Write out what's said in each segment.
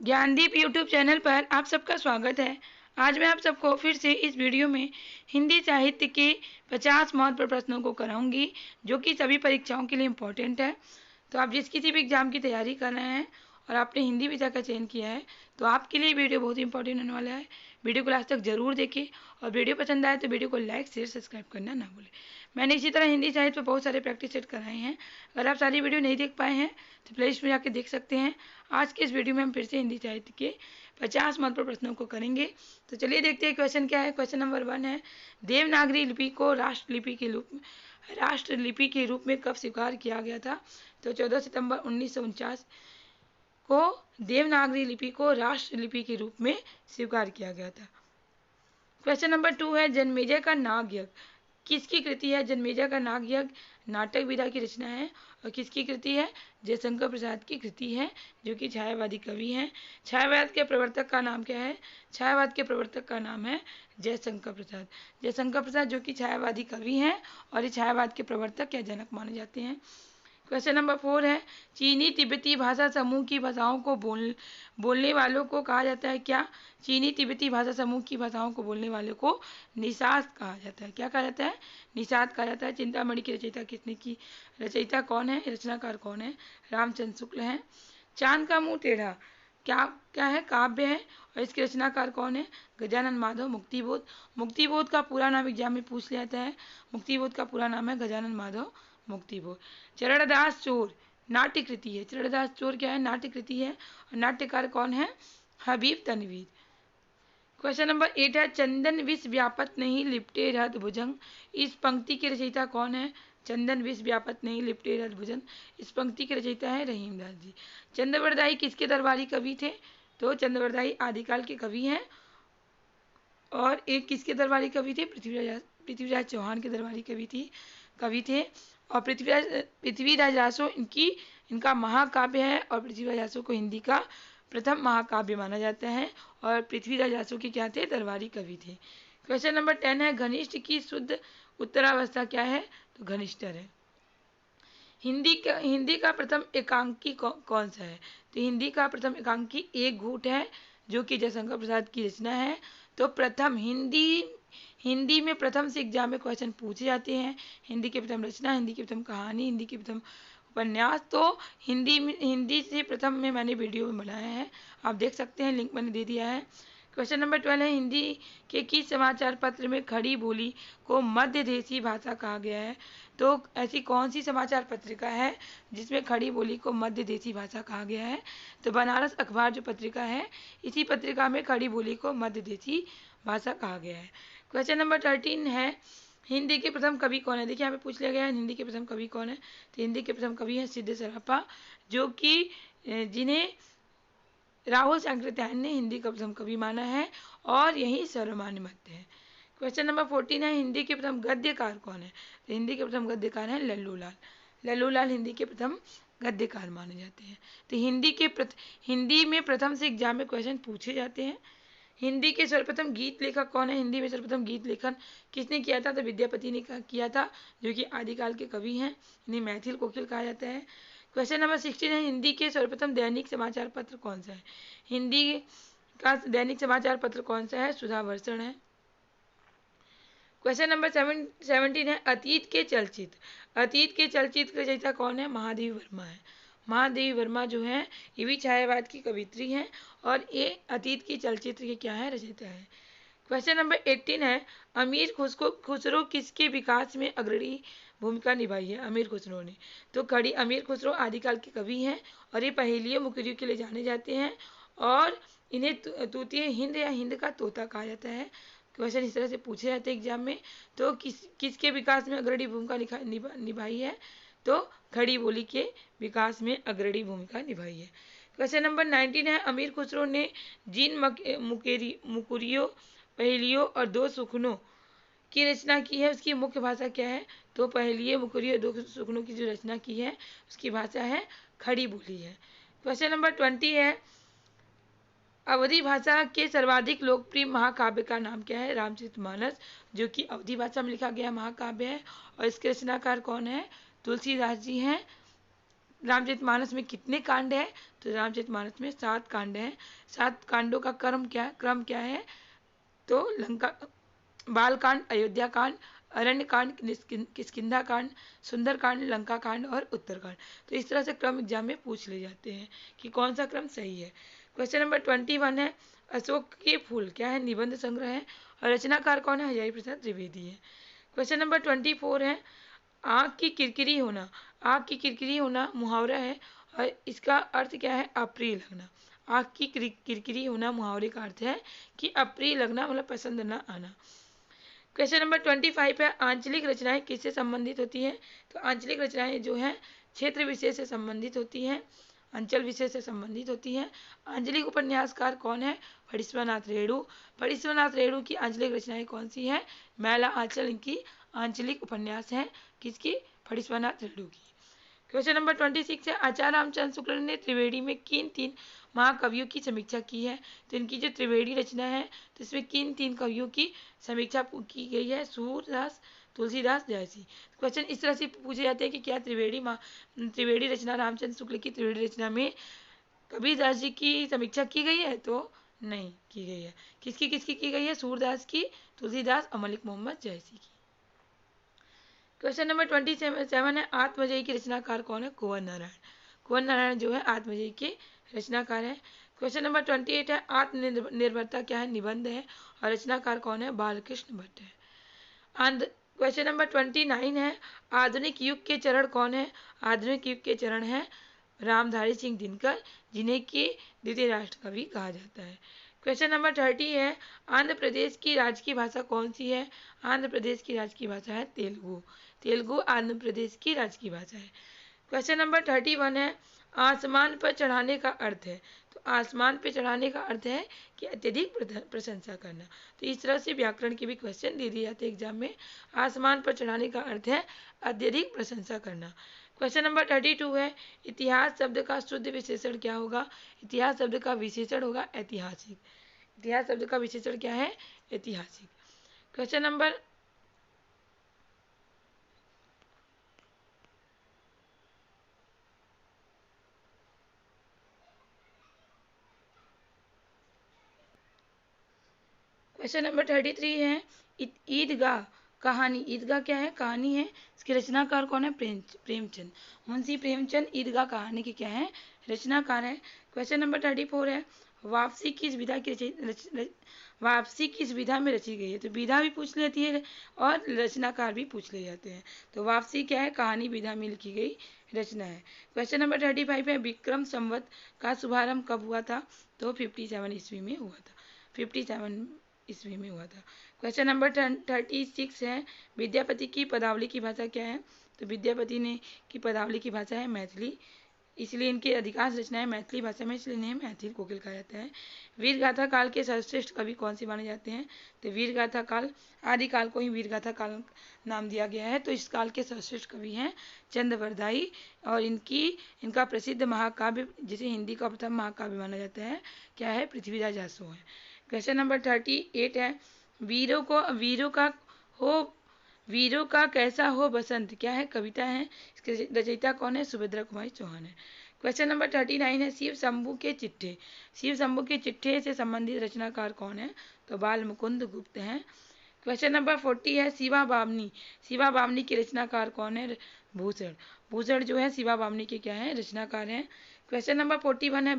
Gyandeep YouTube channel पर आप सबका स्वागत है। आज मैं आप सबको फिर से इस वीडियो में हिंदी साहित्य के 50 महत्वपूर्ण प्रश्नों को कराऊंगी, जो कि सभी परीक्षाओं के लिए इम्पोर्टेंट है। तो आप जिस किसी भी एग्जाम की तैयारी कर रहे हैं और आपने हिंदी विषय का चयन किया है, तो आपके लिए वीडियो बहुत इंपॉर्टेंट होने वाला है। वीडियो को लास्ट तक जरूर देखें और वीडियो पसंद आए तो वीडियो को लाइक शेयर सब्सक्राइब करना ना भूलें। मैंने इसी तरह हिंदी साहित्य पर बहुत सारे प्रैक्टिस सेट कराए हैं। अगर आप सारी वीडियो नहीं देख पाए हैं तो प्ले लिस्ट में जाकर देख सकते हैं। आज के इस वीडियो में हम फिर से हिंदी साहित्य के 50 महत्वपूर्ण प्रश्नों को करेंगे। तो चलिए देखते हैं क्वेश्चन क्या है। क्वेश्चन नंबर 1 है, देवनागरी लिपि को राष्ट्र लिपि के रूप में कब स्वीकार किया गया था? तो 14 सितंबर 1949 को देवनागरी लिपि को राष्ट्र लिपि के रूप में स्वीकार किया गया था। क्वेश्चन नंबर 2 है, जन्मेजय का नाग यज्ञ किसकी कृति है? जन्मेजय का नाग यज्ञ नाटक विधा की रचना है। और किसकी कृति है? जयशंकर प्रसाद की कृति है, जो कि छायावादी कवि हैं। छायावाद के प्रवर्तक का नाम क्या है? छायावाद के प्रवर्तक का नाम है जयशंकर प्रसाद। जयशंकर प्रसाद जो कि छायावादी कवि हैं और ये छायावाद के प्रवर्तक या जनक माने जाते हैं। क्वेश्चन नंबर 4 है, चीनी तिब्बती भाषा समूह की भाषाओं को बोलने वालों को कहा जाता है क्या? चीनी तिब्बती भाषा समूह की भाषाओं को बोलने वालों को निषाद कहा जाता है। क्या कहा जाता है? निषाद कहा जाता है। चिंतामणि की रचयिता किसने की? रचयिता कौन है? रचनाकार कौन है? रामचंद्र शुक्ल हैं। चांद का मुंह टेढ़ा क्या क्या है? काव्य है। और इसके रचनाकार कौन है? गजानन माधव। मुक्तिबोध, मुक्तिबोध का पूरा नाम एग्जाम में पूछ लिया जाता है। मुक्तिबोध का पूरा नाम है गजानन माधव मुक्तिबोध। चरणदास चोर नाट्य कृति है। चरणदास चोर क्या है? नाट्य कृति है। और नाट्यकार कौन है? हबीब तनवीर। क्वेश्चन नंबर 8 है, चंदन विष व्यापत नहीं लिपटे रथ भुजंग इस पंक्ति के रचयिता कौन है? चंदन विष व्यापत नहीं लिपटे रथ भुजंग इस पंक्ति के रचयिता है रहीमदास जी। चंद्रवरदाई किसके दरबारी कवि थे? तो चंद्रवरदाई आदिकाल के कवि हैं। और एक किसके दरबारी कवि थे? पृथ्वीराज चौहान के दरबारी कवि थे। और पृथ्वीराज रासो इनका महाकाव्य है। और पृथ्वीराज रासो को हिंदी का प्रथम महाकाव्य माना जाता है। और पृथ्वीराज रासो के क्या थे? दरबारी कवि थे। क्वेश्चन नंबर 10 है, घनिष्ठ की शुद्ध उत्तरावस्था क्या है? तो घनिष्ठर है। हिंदी का प्रथम एकांकी कौन सा है? तो हिंदी का प्रथम एकांकी एक घूट है, जो कि जयशंकर प्रसाद की रचना है। तो प्रथम हिंदी में प्रथम से एग्जाम में क्वेश्चन पूछे जाते हैं। हिंदी की प्रथम रचना, हिंदी की प्रथम कहानी, हिंदी की प्रथम उपन्यास। तो हिंदी से प्रथम में मैंने वीडियो में बनाया है, आप देख सकते हैं, लिंक मैंने दे दिया है। क्वेश्चन नंबर 12 है, हिंदी के किस समाचार पत्र में खड़ी बोली को मध्य देशी भाषा कहा गया है? तो ऐसी कौन सी समाचार पत्रिका है जिसमें खड़ी बोली को मध्य देशी भाषा कहा गया है? तो बनारस अखबार जो पत्रिका है, इसी पत्रिका में खड़ी बोली को मध्य देशी भाषा कहा गया है। क्वेश्चन नंबर 13 है, हिंदी के प्रथम कवि कौन है? देखिए यहाँ पे पूछ लिया गया है हिंदी के प्रथम कवि कौन है। तो हिंदी के प्रथम कवि है सिद्ध सराफा, जो कि जिन्हें राहुल सांकृत्यायन ने हिंदी का प्रथम कवि माना है और यही सर्वमान्य मत है। क्वेश्चन नंबर 14 है, हिंदी के प्रथम गद्यकार कौन है? तो हिंदी के प्रथम गद्यकार हैं लल्लूलाल। लल्लूलाल हिंदी के प्रथम गद्यकार माने जाते हैं। तो हिंदी में प्रथम से एग्जाम में क्वेश्चन पूछे जाते हैं। हिंदी के सर्वप्रथम गीत लेखक कौन है? हिंदी में सर्वप्रथम गीत लेखन किसने किया था? तो विद्यापति ने किया था, जो कि आदिकाल के कवि हैं। इन्हें मैथिल कोकिल कहा जाता है। क्वेश्चन नंबर 16 है, हिंदी के सर्वप्रथम दैनिक समाचार पत्र कौन सा है? हिंदी का दैनिक समाचार पत्र कौन सा है? सुधा वर्षण है। क्वेश्चन नंबर 17 है, अतीत के चलचित्र रचयिता कौन है? महादेवी वर्मा है। महादेवी वर्मा जो है ये भी छायावाद की कवित्री हैं और ये अतीत की चलचित्र के क्या है? रचयिता है। क्वेश्चन नंबर 18 है, अमीर खुसरो किसके विकास में अग्रणी भूमिका निभाई है? अमीर खुसरो ने। तो अमीर खुसरो आदिकाल के कवि हैं और ये पहेलियों मुकरियों के लिए जाने जाते हैं और इन्हें तूतीय हिंद या हिंद का तोता कहा जाता है। क्वेश्चन इस तरह से पूछे जाते हैं एग्जाम में। तो किसके विकास में अग्रणी भूमिका निभाई है? तो खड़ी बोली के विकास में अग्रणी भूमिका निभाई है। क्वेश्चन नंबर 19 है, अमीर खुसरो ने जिन मुकुरियों, पहेलियों और दो सुखनों की रचना की है, उसकी मुख्य भाषा क्या है? तो पहेलियों, मुकुरियों, दो सुखनों की जो रचना की है उसकी भाषा है खड़ी बोली है। क्वेश्चन नंबर 20 है, अवधी भाषा के सर्वाधिक लोकप्रिय महाकाव्य का नाम क्या है? रामचरितमानस, जो कि अवधी भाषा में लिखा गया महाकाव्य है। और इसके रचनाकार कौन है? तुलसीदास जी हैं। रामचरितमानस में कितने कांड है? तो रामचरितमानस में 7 कांड हैं। 7 कांडों का क्रम क्या है? तो लंका बाल कांड, अयोध्या कांड, अरण्य कांड, किष्किंधा कांड, सुंदर कांड, लंका कांड और उत्तर कांड। तो इस तरह से क्रम एग्जाम में पूछ ले जाते हैं कि कौन सा क्रम सही है। क्वेश्चन नंबर 21 है अशोक के फूल क्या है? निबंध संग्रह है और रचनाकार कौन है? हजारी प्रसाद द्विवेदी है। क्वेश्चन नंबर 24 है आँख की किरकिरी होना। आँख की किरकिरी होना मुहावरा है और इसका अर्थ क्या है? अप्रिय लगना। आँख की किरकिरी होना मुहावरे का अर्थ है कि अप्रिय लगना, मतलब पसंद न आना। क्वेश्चन नंबर 25 है आंचलिक रचनाएं किससे संबंधित होती हैं? तो आंचलिक रचनाएं जो हैं क्षेत्र विशेष से संबंधित होती हैं, अंचल विशेष से संबंधित होती हैं। आंचलिक उपन्यासकार कौन है? फणीश्वरनाथ रेणु। फणीश्वरनाथ रेणु की आंचलिक रचनाएं कौन सी हैं? मैला आंचल इनकी आंचलिक उपन्यास है। किसकी? फणीश्वरनाथ रेणु की। क्वेश्चन नंबर 26 है आचार्य रामचंद्र शुक्ल ने त्रिवेणी में किन 3 महाकवियों की समीक्षा की है? तो इनकी जो त्रिवेणी रचना है तो इसमें किन 3 कवियों की समीक्षा की गई है? सूरदास, तुलसीदास, जयसी। क्वेश्चन इस तरह से पूछे जाते हैं कि क्या त्रिवेणी रचना रामचंद्र शुक्ल की त्रिवेणी रचना में कबीरदास जी की समीक्षा की गई है? तो नहीं की गई है। किसकी किसकी की गई है? सूरदास की, तुलसीदास और मलिक मोहम्मद जयसी की। क्वेश्चन नंबर 27 है आत्मजयी की रचनाकार कौन है? कुंवर नारायण। कुंवर नारायण जो है आत्मजयी के रचनाकार है। क्वेश्चन नंबर 28 है आत्मनिर्भरता क्या है? निबंध है और रचनाकार कौन है? बालकृष्ण भट्ट है। क्वेश्चन नंबर 29 है आधुनिक युग के चरण कौन है? आधुनिक युग के चरण है रामधारी सिंह दिनकर, जिन्हें कि द्वितीय राष्ट्र कवि कहा जाता है। क्वेश्चन नंबर 30 है आंध्र प्रदेश की राजकीय भाषा कौन सी है? आंध्र प्रदेश की राजकीय भाषा है तेलुगु। तेलुगु आंध्र प्रदेश की राजकीय भाषा है। क्वेश्चन नंबर 31 है आसमान पर चढ़ाने का अर्थ है? तो आसमान पर चढ़ाने का अर्थ है कि अत्यधिक प्रशंसा करना। तो इस तरह से व्याकरण के भी क्वेश्चन दे दिए जाते हैं एग्जाम में। आसमान पर चढ़ाने का अर्थ है अत्यधिक प्रशंसा करना। क्वेश्चन नंबर 32 है इतिहास शब्द का शुद्ध विशेषण क्या होगा? इतिहास शब्द का विशेषण होगा ऐतिहासिक। इतिहास शब्द का विशेषण क्या है? ऐतिहासिक। क्वेश्चन नंबर क्वेश्चन नंबर 33 है ईदगाह कहानी। ईदगाह क्या है? कहानी है। इसके रचनाकार कौन है? प्रेमचंद। मुंशी प्रेमचंद ईदगाह कहानी के क्या है? रचनाकार है। क्वेश्चन नंबर 34 है वापसी किस विधा की वापसी किस विधा में रची गई है? तो विधा भी पूछ लेती है और रचनाकार भी पूछ ले जाते हैं। तो वापसी क्या है? कहानी विधा में लिखी गई रचना है। क्वेश्चन नंबर 35 है विक्रम संवत का शुभारंभ कब हुआ था? तो 57 ईस्वी में हुआ था। 57 ईस्वी में हुआ था। क्वेश्चन नंबर 36 है विद्यापति की पदावली की भाषा क्या है? तो विद्यापति ने की पदावली की भाषा है मैथिली, इसलिए इनकी अधिकांश रचनाएं मैथिली भाषा में, इसलिए इन्हें मैथिल कोकिल कहा जाता है। वीरगाथा काल के सर्वश्रेष्ठ कवि कौन से माने जाते हैं? तो वीरगाथा काल आदिकाल को ही वीरगाथा काल नाम दिया गया है। तो इस काल के सर्वश्रेष्ठ कवि हैं चंद्रवरदाई और इनका प्रसिद्ध महाकाव्य जिसे हिंदी का प्रथम महाकाव्य माना जाता है क्या है? पृथ्वीराज आसो है। क्वेश्चन नंबर 38 है वीरों का कैसा हो बसंत क्या है? कविता है। इसके रचयिता कौन है? सुभद्रा कुमारी चौहान है। क्वेश्चन नंबर 39 है शिव शंभू के चिट्ठे। शिव शंभू के चिट्ठे से संबंधित रचनाकार कौन है? तो बाल मुकुंद गुप्त हैं। क्वेश्चन नंबर 40 है शिवा बामनी। शिवा बामनी के रचनाकार कौन है? भूषण। भूषण जो है शिवा बामनी के क्या है? रचनाकार हैं। क्वेश्चन नंबर 41 है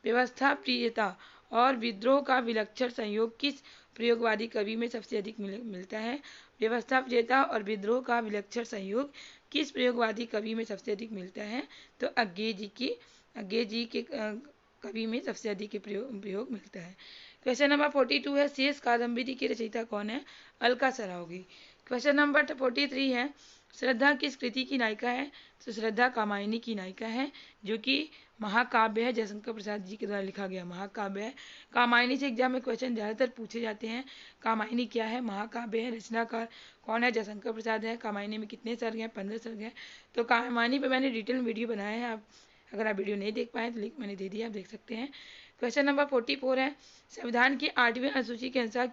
व्यवस्था प्रियता और विद्रोह का विलक्षण संयोग किस प्रयोगवादी कवि में सबसे अधिक मिलता है? व्यवस्था प्रियता और विद्रोह का विलक्षण संयोग किस प्रयोगवादी कवि में सबसे अधिक मिलता है? तो अज्ञेय जी के कवि में सबसे अधिक प्रयोग मिलता है। क्वेश्चन नंबर 42 है शेष कादम्बरी की रचयिता कौन है? अलका सरावगी। क्वेश्चन नंबर 43 है श्रद्धा किस कृति की नायिका है? तो श्रद्धा कामायनी की नायिका है, जो कि महाकाव्य है, जयशंकर प्रसाद जी के द्वारा लिखा गया महाकाव्य है। कामायनी से एग्जाम में क्वेश्चन ज़्यादातर पूछे जाते हैं। कामायनी क्या है? महाकाव्य है। रचनाकार कौन है? जयशंकर प्रसाद है। कामायनी में कितने सर्ग हैं? 15 सर्ग हैं। तो कामायनी पे मैंने डिटेल वीडियो बनाया है, आप अगर आप वीडियो नहीं देख पाए तो लिंक मैंने दे दिया, आप देख सकते हैं। क्वेश्चन नंबर 44 है संविधान की 8वीं अनुसूची के अनुसार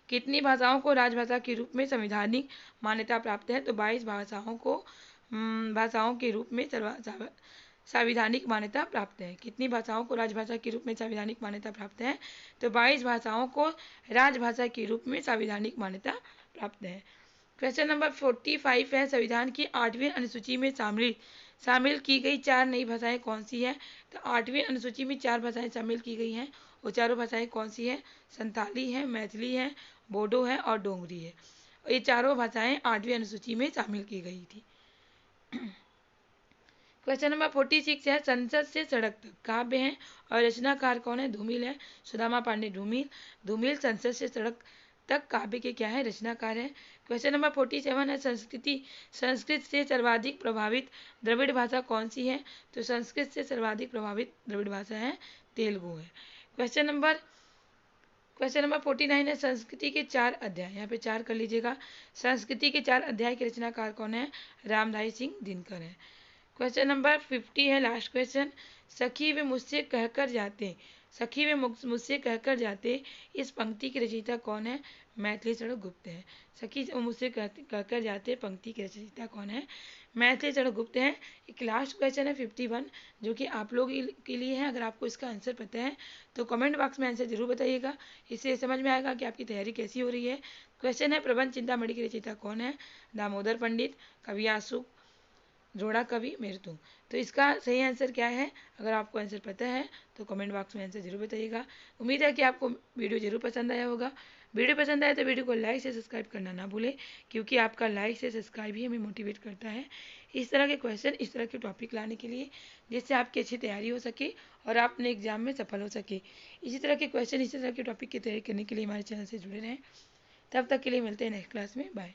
कितनी भाषाओं को राजभाषा के रूप में संवैधानिक मान्यता प्राप्त है? तो 22 भाषाओं को भाषाओं के रूप में संवैधानिक मान्यता प्राप्त है। कितनी भाषाओं को राजभाषा के रूप में संवैधानिक मान्यता प्राप्त है? तो 22 भाषाओं को राजभाषा के रूप में संवैधानिक मान्यता प्राप्त है। क्वेश्चन नंबर 45 है, संविधान की 8वीं अनुसूची में शामिल की गई 4 नई भाषाएं कौन सी है? तो 8वीं अनुसूची में 4 भाषाएं शामिल की गई हैं। वो चारों भाषाएं कौन सी है? संथाली है, मैथिली है, बोडो है और डोगरी है। ये चारों भाषाएं 8वीं अनुसूची में शामिल की गई थी। क्वेश्चन नंबर 46 है, संसद से सड़क तक काव्य है और रचनाकार कौन है? धूमिल है, सुदामा पांडे धूमिल संसद से सड़क तक काव्य के क्या है? रचनाकार है। क्वेश्चन नंबर 47 है, संस्कृत से सर्वाधिक प्रभावित द्रविड़ भाषा कौन सी है? तो संस्कृत से सर्वाधिक प्रभावित द्रविड़ भाषा है तेलुगु है। क्वेश्चन नंबर 49 है, संस्कृति के 4 अध्याय, यहाँ पे 4 कर लीजिएगा। संस्कृति के 4 अध्याय के रचनाकार कौन है? रामधारी सिंह दिनकर है। क्वेश्चन नंबर 50 है, लास्ट क्वेश्चन, सखी वे मुझसे कहकर जाते इस पंक्ति की रचयिता कौन है? मैथिली शरण गुप्त है। सखी मुझसे कहकर जाते पंक्ति की रचयिता कौन है? मैथिली शरण गुप्त है। एक लास्ट क्वेश्चन है 51, जो कि आप लोग के लिए है। अगर आपको इसका आंसर पता है तो कमेंट बॉक्स में आंसर जरूर बताइएगा, इससे समझ में आएगा कि आपकी तैयारी कैसी हो रही है। क्वेश्चन है, प्रबंध चिंतामणि की रचयिता कौन है? दामोदर पंडित, कवि आशु, जोड़ा कवि मेरतुंग। तो इसका सही आंसर क्या है? अगर आपको आंसर पता है तो कमेंट बॉक्स में आंसर जरूर बताइएगा। उम्मीद है कि आपको वीडियो जरूर पसंद आया होगा। वीडियो पसंद आए तो वीडियो को लाइक से सब्सक्राइब करना ना भूलें, क्योंकि आपका लाइक से सब्सक्राइब ही हमें मोटिवेट करता है इस तरह के क्वेश्चन, इस तरह के टॉपिक लाने के लिए, जिससे आपकी अच्छी तैयारी हो सके और आप अपने एग्जाम में सफल हो सके। इसी तरह के क्वेश्चन, इसी तरह के टॉपिक की तैयारी करने के लिए हमारे चैनल से जुड़े रहें। तब तक के लिए मिलते हैं नेक्स्ट क्लास में। बाय।